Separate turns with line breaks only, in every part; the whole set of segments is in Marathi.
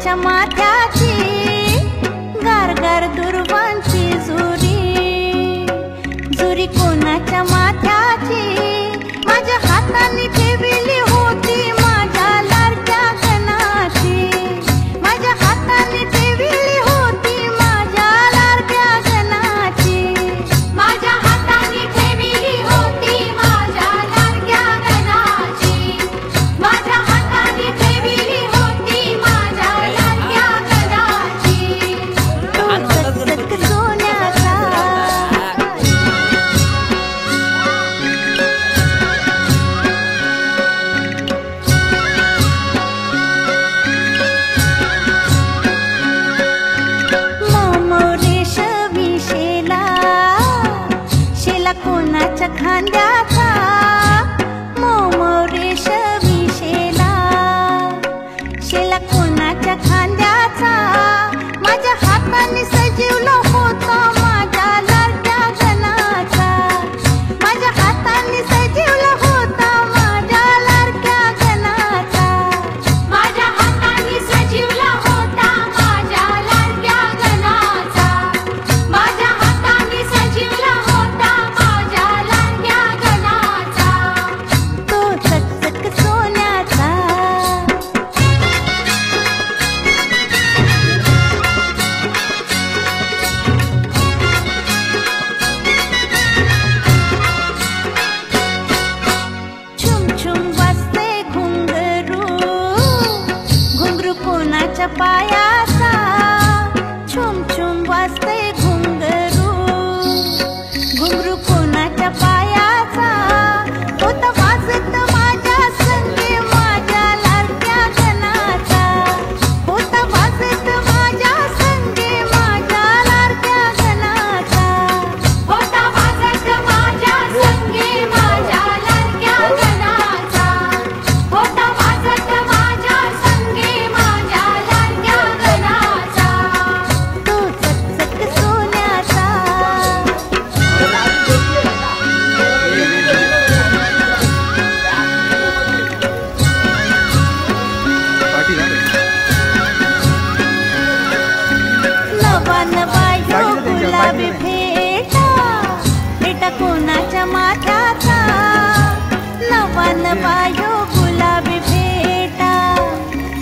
कोणाच्या माथ्याची गारगार दुर्वांची जुरी, जुरी कोणाच्या माथ्याची माझ्या हाताने ठेवली होती माझ्या लाडक्या गणाची, माझ्या हाताने ठेवली होती माझ्या लाडक्या गणाची, माझ्या हाताने ठेवली होती माझ्या लाडक्या गणाची, माझ्या हाताने ठेवली होती माझ्या लाडक्या गणाची। तो चकचक सोन्याचा कोणाच्या खांद्याचा मोमोरेश विशेला, शेला कोणाच्या खांद्याचा माझ्या हाताने सजीवला होता माझ्या लाडक्या गणाचा, माझ्या हाताने सजीवला होता माझ्या लाडक्या गणाचा, माझ्या हाताने सजीवला होता माझ्या लाडक्या गणाचा, माझ्या हाताने सजीवला होता पायाचा छुम छुम वाजते घुंगरू, घुंगरू कोणाच्या पायाचा होता वाजत माझ्या संगे माझ्या लाडक्या गणाचा, होता वाजत माझ्या संगे माझ्या लाडक्या गणाचा, होता वाजत माझ्या संगे माझ्या लाडक्या गणाचा, होता वाजत माझ्या संगे माझ्या कोणाच्या माथ्याचा नवा नवा यो गुलाबी भेटा,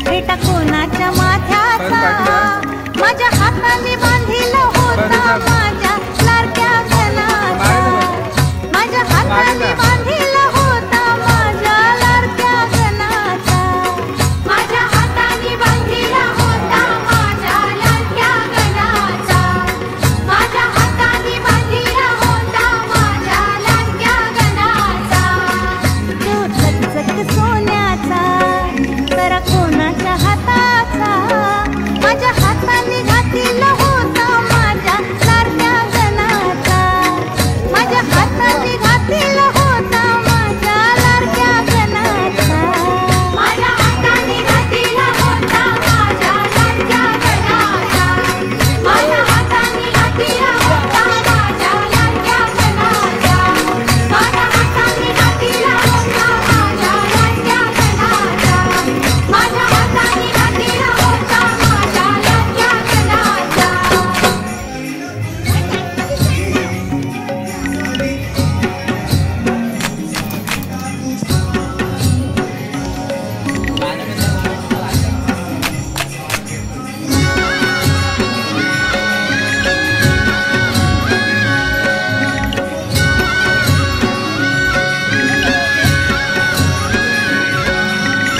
भेटा कोणाच्या माथ्याचा माझ्या हाताने बांधिला होता माझ्या लाडक्या गणाचा, माझ्या हाताने बांधिला होता माझ्या लाडक्या गणाचा, माझ्या हाताने बांधिला होता माझ्या लाडक्या गणाचा, माझ्या हाताने बांधिला होता माझ्या लाडक्या गणाचा। तो चकचक सोन्याचा जरा कोणाच्या हाताचा माझ्या हाताने घातलेला होता माझ्या लाडक्या गणाचा, माझ्या हाताने घातलेला होता माझ्या लाडक्या गणाचा, माझ्या हाताने घातलेला होता माझ्या लाडक्या गणाचा, माझ्या हाताने घातलेला होता माझ्या लाडक्या गणाचा, माझ्या हाताने घातलेला होता माझ्या लाडक्या गणाचा, माझ्या हाताने घातलेला होता माझ्या लाडक्या गणाचा।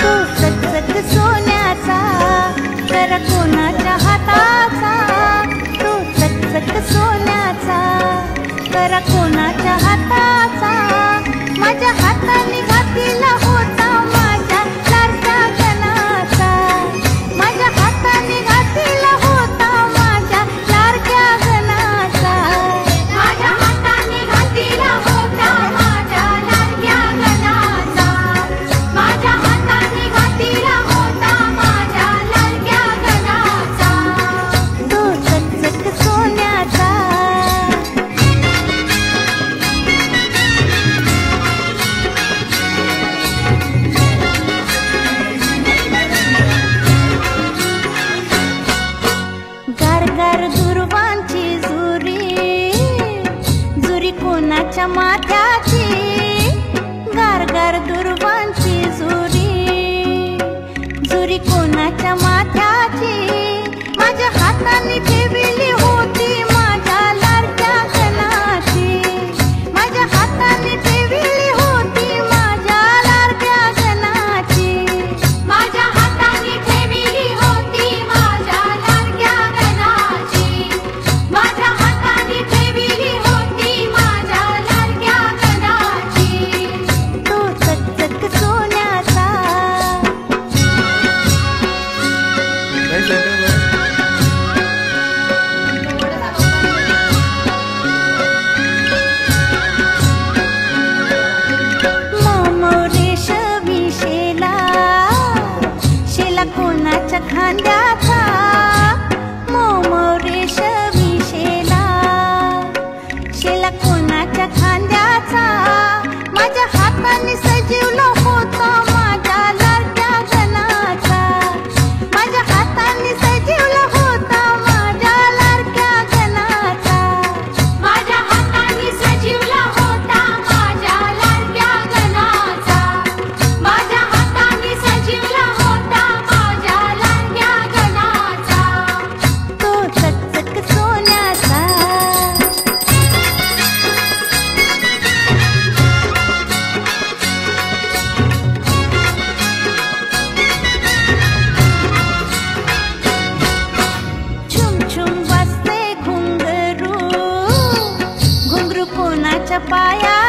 तो चकचक सोन्याचा तर कोणाच्या हाताचा, तो चकचक सोन्याचा तर कोणाच्या हाताचा माझ्या हाताने घातलेला होता माझ्या लाडक्या गणाचा, माझ्या हाताने घातलेला होता माझ्या लाडक्या गणाचा, माझ्या हाताने घातलेला होता माझ्या लाडक्या गणाचा, माझ्या हाताने घातलेला होता माझ्या लाडक्या गणाचा। तुरी कोणाच्या माथ्याची माझ्या हाताने ठेवली होती माझ्या लाडक्या गणाची माझ्या हाताने ठेवली होती माझ्या लाडक्या गणाची माझ्या हाताने ठेवली होती माझ्या लाडक्या गणाची माझ्या हाताने ठेवली होती माझ्या लाडक्या गणाची तो चकचक सोन्याचा कोणाच्या खांद्याचा मोमोरेश विशेला शेला कोणाच्या खांद्याचा माझ्या हाताने सजवलं होतं माझ्या लाडक्या गणाचा माझ्या हाताने सजवलं होतं माझ्या लाडक्या गणाचा माझ्या हाताने सजवलं होतं माझ्या लाडक्या गणाचा माझ्या हाताने सजवलं होतं पाया